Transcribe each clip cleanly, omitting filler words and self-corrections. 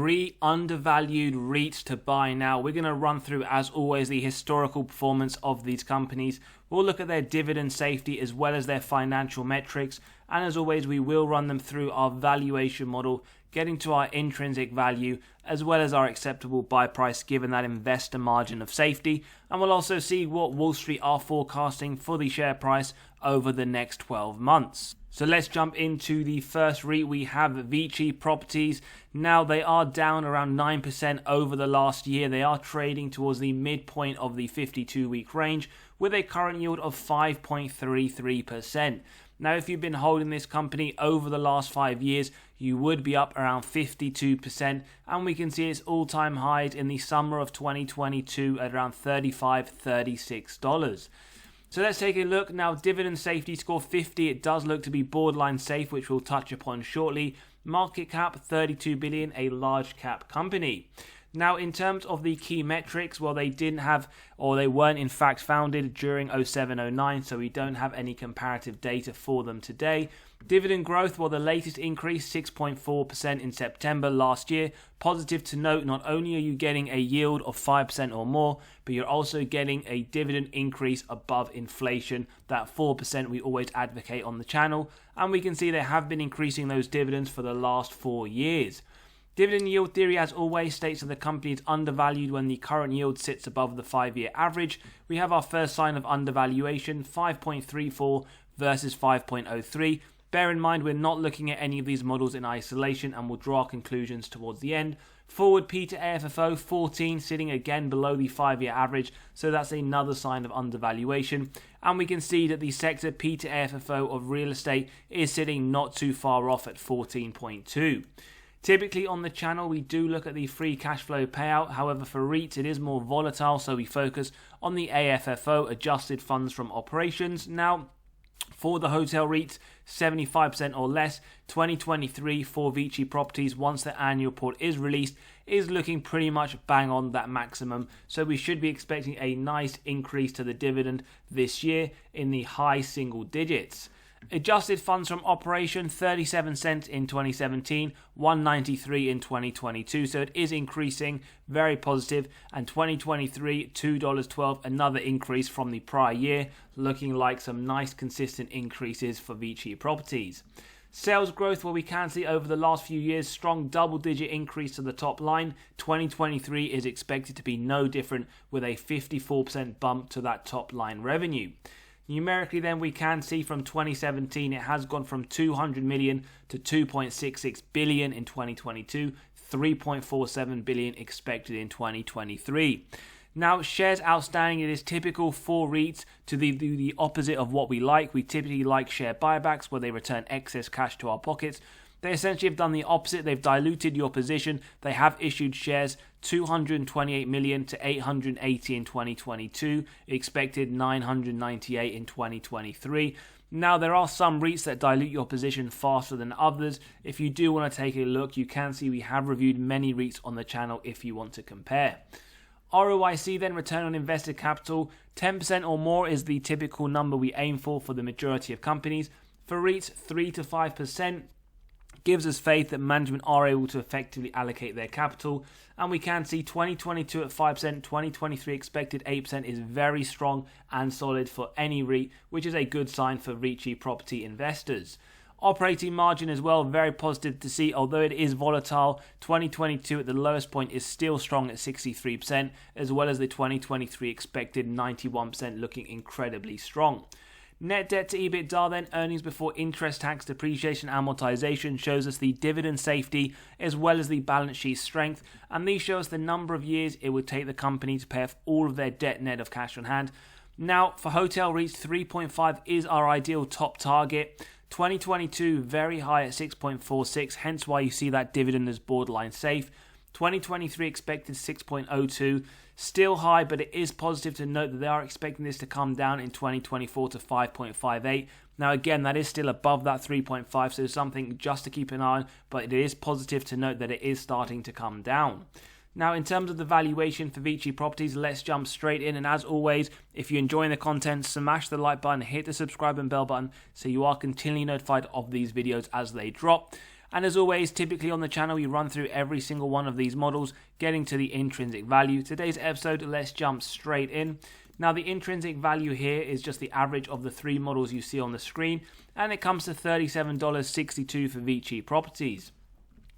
3 undervalued REITs to buy now. We're going to run through, as always, the historical performance of these companies. We'll look at their dividend safety as well as their financial metrics. And as always, we will run them through our valuation model, getting to our intrinsic value as well as our acceptable buy price given that investor margin of safety. And we'll also see what Wall Street are forecasting for the share price over the next 12 months. So let's jump into the first REIT. We have VICI Properties. Now they are down around 9% over the last year. They are trading towards the midpoint of the 52-week range with a current yield of 5.33%. Now, if you've been holding this company over the last 5 years, you would be up around 52%, and we can see its all-time highs in the summer of 2022 at around $35, $36. So let's take a look. Now, dividend safety score 50. It does look to be borderline safe, which we'll touch upon shortly. Market cap 32 billion, a large cap company. Now, in terms of the key metrics, well, they didn't have, or they weren't in fact founded during 07-09, so we don't have any comparative data for them today. Dividend growth, well, the latest increase, 6.4% in September last year. Positive to note, not only are you getting a yield of 5% or more, but you're also getting a dividend increase above inflation, that 4% we always advocate on the channel. And we can see they have been increasing those dividends for the last 4 years. Dividend yield theory, as always, states that the company is undervalued when the current yield sits above the 5-year average. We have our first sign of undervaluation, 5.34 versus 5.03. Bear in mind, we're not looking at any of these models in isolation and we'll draw our conclusions towards the end. Forward P to AFFO, 14, sitting again below the 5-year average, so that's another sign of undervaluation. And we can see that the sector P to AFFO of real estate is sitting not too far off at 14.2. Typically on the channel, we do look at the free cash flow payout. However, for REITs, it is more volatile, so we focus on the AFFO, adjusted funds from operations. Now, for the hotel REITs, 75% or less, 2023 for VICI Properties, once the annual report is released, is looking pretty much bang on that maximum. So we should be expecting a nice increase to the dividend this year in the high single digits. Adjusted funds from operation, 37 cents in 2017, 193 in 2022, so it is increasing, very positive, and 2023, $2.12, another increase from the prior year, looking like some nice consistent increases for VICI Properties. Sales growth, well, we can see over the last few years, strong double-digit increase to the top line. 2023 is expected to be no different, with a 54% bump to that top line revenue. Numerically then, we can see from 2017 it has gone from 200 million to 2.66 billion in 2022, 3.47 billion expected in 2023. Now, shares outstanding, it is typical for REITs to do the opposite of what we like. We typically like share buybacks where they return excess cash to our pockets. They essentially have done the opposite. They've diluted your position. They have issued shares, 228 million to 880 in 2022, expected 998 in 2023. Now, there are some REITs that dilute your position faster than others. If you do want to take a look, you can see we have reviewed many REITs on the channel if you want to compare. ROIC then, return on invested capital, 10% or more is the typical number we aim for the majority of companies. For REITs, 3 to 5%. Gives us faith that management are able to effectively allocate their capital, and we can see 2022 at 5%, 2023 expected 8% is very strong and solid for any REIT, which is a good sign for VICI property investors. Operating margin as well, very positive to see, although it is volatile. 2022 at the lowest point is still strong at 63%, as well as the 2023 expected 91%, looking incredibly strong. Net debt to EBITDA then, earnings before interest, tax, depreciation, amortization, shows us the dividend safety as well as the balance sheet strength, and these show us the number of years it would take the company to pay off all of their debt net of cash on hand. Now, for hotel REITs, 3.5 is our ideal top target. 2022 very high at 6.46, hence why you see that dividend as borderline safe. 2023 expected 6.02, still high, but it is positive to note that they are expecting this to come down in 2024 to 5.58. Now again, that is still above that 3.5, so something just to keep an eye on, but it is positive to note that it is starting to come down. Now, in terms of the valuation for VICI Properties, let's jump straight in. And as always, if you're enjoying the content, smash the like button, hit the subscribe and bell button so you are continually notified of these videos as they drop. And as always, typically on the channel, we run through every single one of these models, getting to the intrinsic value. Today's episode, let's jump straight in. Now, the intrinsic value here is just the average of the three models you see on the screen, and it comes to $37.62 for VICI Properties.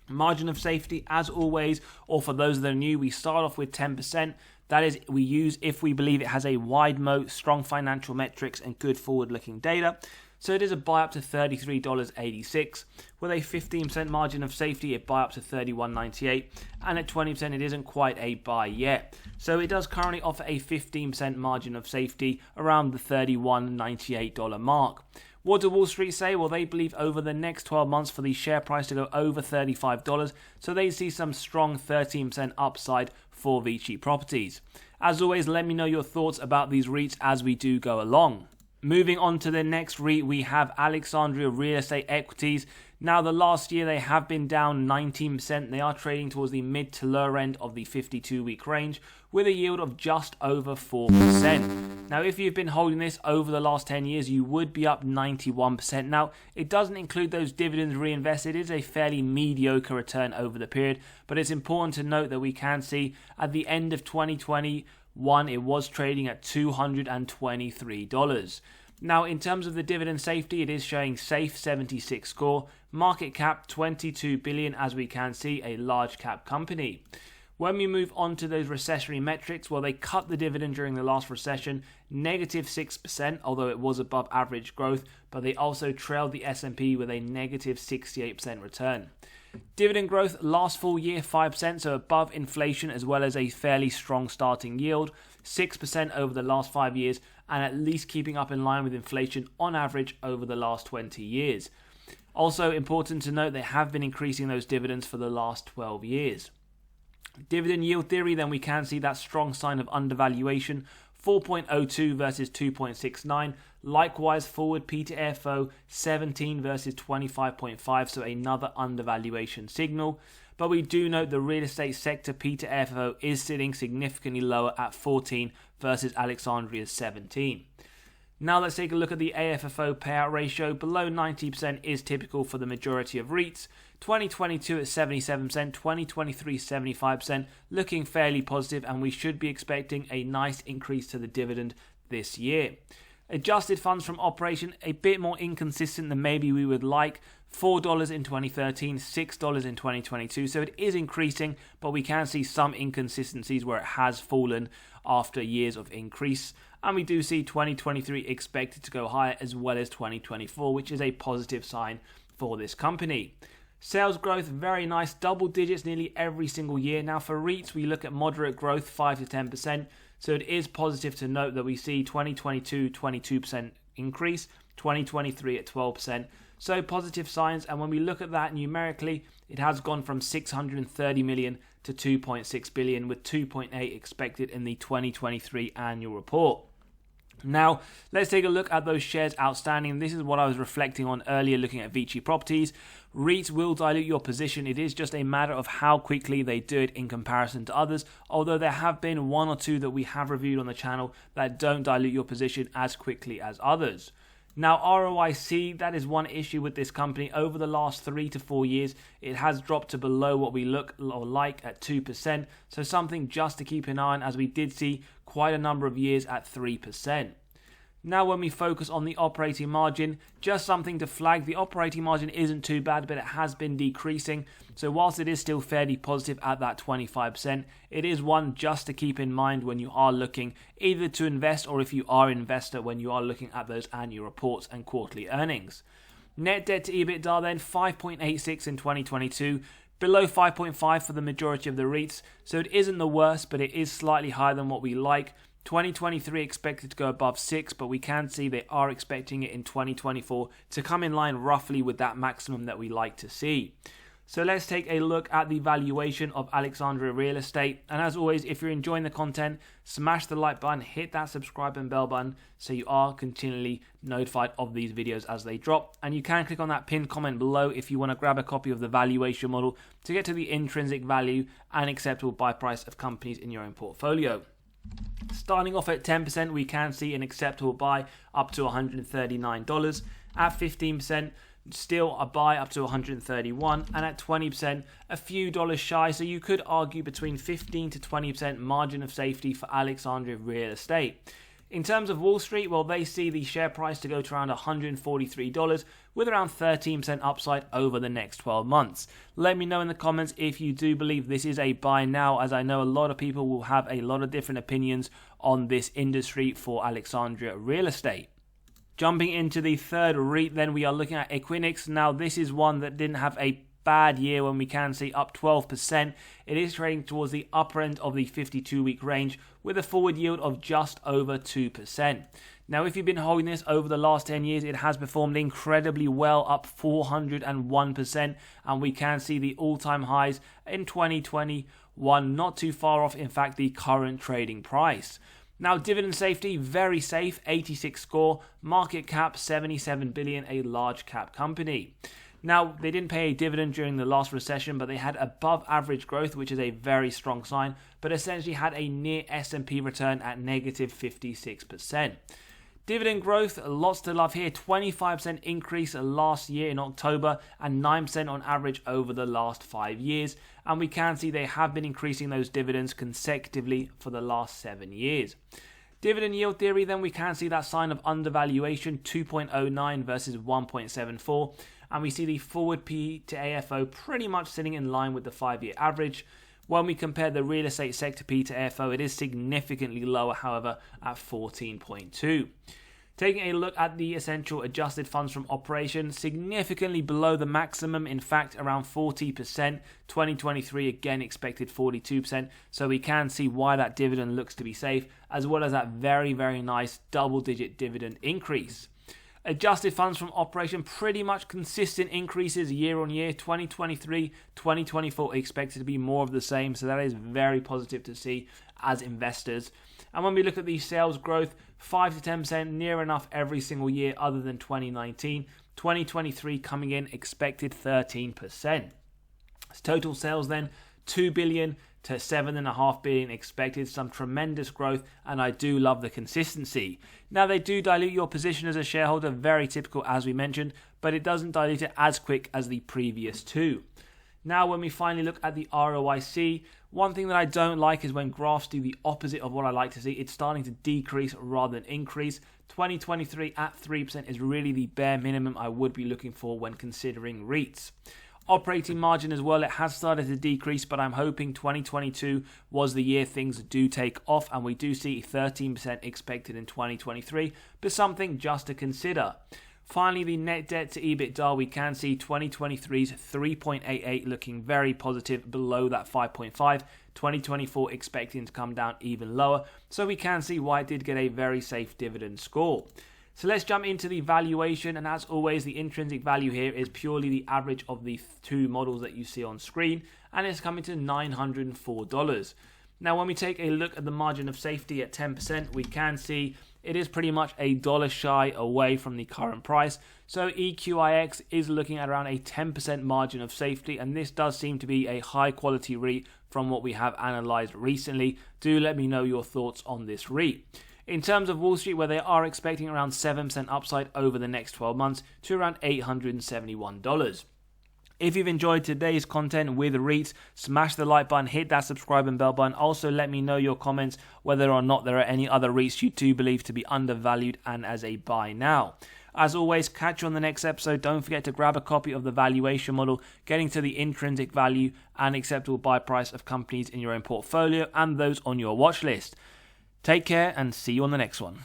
Margin of safety, as always, or for those that are new, we start off with 10%. That is, we use if we believe it has a wide moat, strong financial metrics, and good forward-looking data. So it is a buy up to $33.86. With a 15% margin of safety, it buy up to $31.98. And at 20%, it isn't quite a buy yet. So it does currently offer a 15% margin of safety around the $31.98 mark. What do Wall Street say? Well, they believe over the next 12 months for the share price to go over $35, so they see some strong 13% upside for VICI Properties. As always, let me know your thoughts about these REITs as we do go along. Moving on to the next REIT, we have Alexandria Real Estate Equities. Now, the last year they have been down 19%. They are trading towards the mid to lower end of the 52-week range with a yield of just over 4%. Now, if you've been holding this over the last 10 years, you would be up 91%. Now, it doesn't include those dividends reinvested. It is a fairly mediocre return over the period, but it's important to note that we can see at the end of 2021, it was trading at $223. Now, in terms of the dividend safety, it is showing safe 76 score, market cap 22 billion, as we can see, a large cap company. When we move on to those recessionary metrics, well, they cut the dividend during the last recession, negative 6%, although it was above average growth, but they also trailed the S&P with a negative 68% return. Dividend growth last full year 5%, so above inflation, as well as a fairly strong starting yield, 6% over the last 5 years, and at least keeping up in line with inflation on average over the last 20 years. Also important to note, they have been increasing those dividends for the last 12 years. Dividend yield theory, then we can see that strong sign of undervaluation, 4.02 versus 2.69. Likewise, forward P to FO, 17 versus 25.5, so another undervaluation signal. But we do note the real estate sector P to FO is sitting significantly lower at 14 versus Alexandria's 17. Now let's take a look at the AFFO payout ratio. Below 90% is typical for the majority of REITs. 2022 at 77%, 2023 75%, looking fairly positive, and we should be expecting a nice increase to the dividend this year. Adjusted funds from operation, a bit more inconsistent than maybe we would like. $4 in 2013, $6 in 2022, so it is increasing, but we can see some inconsistencies where it has fallen after years of increase. And we do see 2023 expected to go higher as well as 2024, which is a positive sign for this company. Sales growth, very nice, double digits nearly every single year. Now for REITs, we look at moderate growth, 5 to 10%. So it is positive to note that we see 2022, 22% increase, 2023 at 12%. So positive signs. And when we look at that numerically, it has gone from 630 million to 2.6 billion, with 2.8 expected in the 2023 annual report. Now, let's take a look at those shares outstanding. This is what I was reflecting on earlier looking at VICI Properties. REITs will dilute your position. It is just a matter of how quickly they do it in comparison to others, although there have been one or two that we have reviewed on the channel that don't dilute your position as quickly as others. Now, ROIC, that is one issue with this company. Over the last 3 to 4 years, it has dropped to below what we look or like at 2%. So something just to keep an eye on, as we did see quite a number of years at 3%. Now, when we focus on the operating margin, just something to flag. The operating margin isn't too bad, but it has been decreasing. So whilst it is still fairly positive at that 25%, it is one just to keep in mind when you are looking either to invest or if you are an investor when you are looking at those annual reports and quarterly earnings. Net debt to EBITDA then 5.86 in 2022. Below 5.5 for the majority of the REITs, so it isn't the worst, but it is slightly higher than what we like. 2023 expected to go above 6, but we can see they are expecting it in 2024 to come in line roughly with that maximum that we like to see. So let's take a look at the valuation of Alexandria Real Estate. And as always, if you're enjoying the content, smash the like button, hit that subscribe and bell button so you are continually notified of these videos as they drop. And you can click on that pinned comment below if you want to grab a copy of the valuation model to get to the intrinsic value and acceptable buy price of companies in your own portfolio. Starting off at 10%, we can see an acceptable buy up to $139. At 15%, Still a buy up to 131, and at 20%, a few dollars shy. So you could argue between 15 to 20% margin of safety for Alexandria Real Estate. In terms of Wall Street, well, they see the share price to go to around $143 with around 13% upside over the next 12 months. Let me know in the comments if you do believe this is a buy now, as I know a lot of people will have a lot of different opinions on this industry for Alexandria Real Estate. Jumping into the third REIT, then we are looking at Equinix. Now, this is one that didn't have a bad year when we can see up 12%. It is trading towards the upper end of the 52-week range with a forward yield of just over 2%. Now, if you've been holding this over the last 10 years, it has performed incredibly well, up 401%, and we can see the all-time highs in 2021, not too far off, in fact, the current trading price. Now, dividend safety, very safe, 86 score, market cap 77 billion, a large cap company. Now, they didn't pay a dividend during the last recession, but they had above average growth, which is a very strong sign, but essentially had a near S&P return at negative 56%. Dividend growth, lots to love here, 25% increase last year in October and 9% on average over the last 5 years. And we can see they have been increasing those dividends consecutively for the last 7 years. Dividend yield theory, then we can see that sign of undervaluation, 2.09 versus 1.74. And we see the forward PE to AFO pretty much sitting in line with the 5-year average. When we compare the real estate sector P to AFO, it is significantly lower, however, at 14.2. Taking a look at the essential adjusted funds from operation, significantly below the maximum, in fact around 40%. 2023 again expected 42%, so we can see why that dividend looks to be safe, as well as that very, very nice double-digit dividend increase. Adjusted funds from operation, pretty much consistent increases year on year. 2023, 2024 expected to be more of the same, so that is very positive to see as investors. And when we look at the sales growth, 5 to 10%, near enough every single year other than 2019. 2023 coming in expected 13%. Total sales then, 2 billion to 7.5 billion expected, some tremendous growth, and I do love the consistency. Now, they do dilute your position as a shareholder, very typical as we mentioned, but it doesn't dilute it as quick as the previous two. Now, when we finally look at the ROIC, one thing that I don't like is when graphs do the opposite of what I like to see. It's starting to decrease rather than increase. 2023 at 3% is really the bare minimum I would be looking for when considering REITs. Operating margin as well, it has started to decrease, but I'm hoping 2022 was the year things do take off, and we do see 13% expected in 2023, but something just to consider. Finally, the net debt to EBITDA, we can see 2023's 3.88 looking very positive, below that 5.5. 2024 expecting to come down even lower, so we can see why it did get a very safe dividend score. So let's jump into the valuation, and as always, the intrinsic value here is purely the average of the two models that you see on screen, and it's coming to $904. Now, when we take a look at the margin of safety at 10%, we can see it is pretty much a dollar shy away from the current price. So EQIX is looking at around a 10% margin of safety, and this does seem to be a high quality REIT from what we have analysed recently. Do let me know your thoughts on this REIT. In terms of Wall Street, where they are expecting around 7% upside over the next 12 months to around $871. If you've enjoyed today's content with REITs, smash the like button, hit that subscribe and bell button. Also, let me know your comments whether or not there are any other REITs you do believe to be undervalued and as a buy now. As always, catch you on the next episode. Don't forget to grab a copy of the valuation model, getting to the intrinsic value and acceptable buy price of companies in your own portfolio and those on your watch list. Take care and see you on the next one.